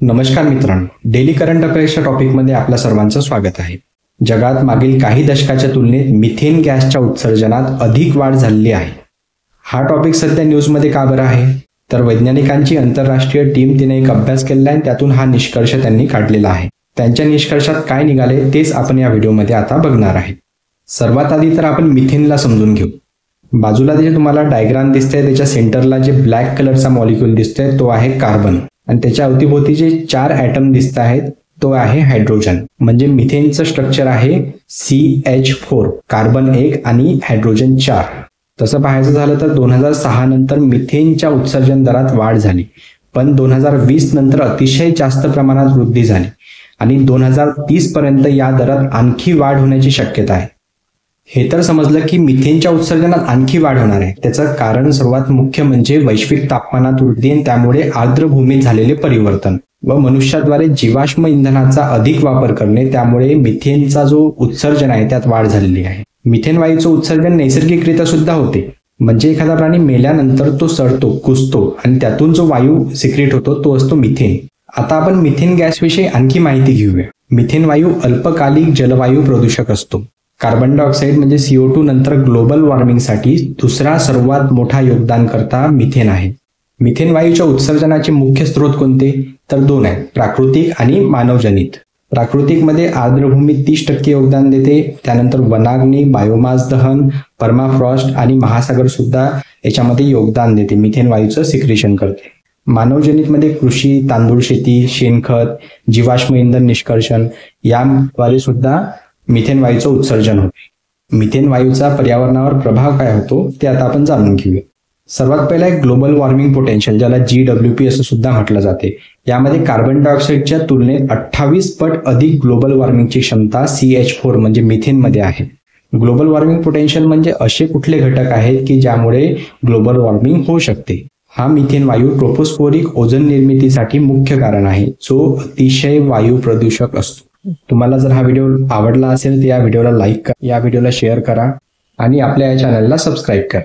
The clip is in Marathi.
नमस्कार मित्रांनो, डेली करंट अफेअर्सच्या टॉपिकमध्ये आपल्या सर्वांचं स्वागत आहे. जगात मागील काही दशकाच्या तुलनेत मिथेन गॅसच्या उत्सर्जनात अधिक वाढ झालेली आहे. हा टॉपिक सध्या न्यूजमध्ये का बरं आहे? तर वैज्ञानिकांची आंतरराष्ट्रीय टीम तिने एक अभ्यास केलेला आहे, त्यातून हा निष्कर्ष त्यांनी काढलेला आहे. त्यांच्या निष्कर्षात काय निघाले तेच आपण या व्हिडिओमध्ये आता बघणार आहे. सर्वात आधी तर आपण मिथेनला समजून घेऊ. बाजूला जे तुम्हाला डायग्राम दिसतंय त्याच्या सेंटरला जे ब्लॅक कलरचा मॉलिक्यूल दिसतोय तो आहे कार्बन आणि त्याच्या अवतीभोवती जे 4 ॲटम दिसत आहेत तो आहे हायड्रोजन. म्हणजे मिथेनचं स्ट्रक्चर आहे CH4, कार्बन 1 आणि हायड्रोजन 4. तसं पाहायचं झालं तर 2006 नंतर मिथेनच्या उत्सर्जन दरात वाढ झाली, पण 2020 नंतर अतिशय जास्त प्रमाणात वृद्धी झाली आणि 2030 पर्यंत या दरात आणखी वाढ होण्याची शक्यता आहे. हे तर समजलं की मिथेनच्या उत्सर्जनात आणखी वाढ होणार आहे. त्याचं कारण सर्वात मुख्य म्हणजे वैश्विक तापमानात वृद्धी आणि त्यामुळे आर्द्रभूमीत झालेले परिवर्तन व मनुष्याद्वारे जीवाश्म इंधनाचा अधिक वापर करणे, त्यामुळे मिथेनचा जो उत्सर्जन आहे त्यात वाढ झालेली आहे. मिथेन वायूचं उत्सर्जन नैसर्गिकरित्या सुद्धा होते. म्हणजे एखादा प्राणी मेल्यानंतर तो सडतो, कुजतो आणि त्यातून जो वायू सिक्रेट होतो तो असतो मिथेन. आता आपण मिथेन गॅसविषयी आणखी माहिती घेऊया. मिथेन वायू अल्पकालिक जलवायू प्रदूषक असतो. कार्बन डायऑक्साईड म्हणजे CO2 नंतर ग्लोबल वॉर्मिंगसाठी दुसरा सर्वात मोठा योगदानकर्ता मिथेन आहे. मिथेन वायूच्या उत्सर्जनाचे मुख्य स्रोत कोणते? तर 2 आहेत, प्राकृतिक आणि मानवजनित. प्राकृतिकमध्ये आर्द्रभूमी 30% योगदान देते. त्यानंतर वनाग्नी, बायोमास दहन, पर्माफ्रॉस्ट आणि महासागर सुद्धा याच्यामध्ये योगदान देते, मिथेन वायूचं सिक्रेशन करते. मानवजनितमध्ये कृषी, तांदूळ शेती, शेणखत, जीवाश्म इंधन निष्कर्षण याद्वारे सुद्धा मिथेन वायूचं उत्सर्जन होते. मिथेन वायूचा पर्यावरणावर प्रभाव काय होतो ते आता आपण जाणून घेऊया. सर्वात पहिला एक ग्लोबल वॉर्मिंग पोटेन्शियल, ज्याला GWP असं सुद्धा म्हटलं जाते. यामध्ये कार्बन डायऑक्साईडच्या तुलनेत 28 पट अधिक ग्लोबल वॉर्मिंगची क्षमता CH4 म्हणजे मिथेनमध्ये आहे. ग्लोबल वॉर्मिंग पोटेन्शियल म्हणजे असे कुठले घटक आहेत की ज्यामुळे ग्लोबल वॉर्मिंग होऊ शकते. हा मिथेन वायू ट्रोपोस्फोरिक ओझोन निर्मितीसाठी मुख्य कारण आहे, जो अतिशय वायू प्रदूषक असतो. तुम्हाला जर हा व्हिडिओ आवडला असेल तर या व्हिडिओला लाईक करा, या व्हिडिओला शेअर करा आणि आपल्या या चॅनलला सबस्क्राईब करा.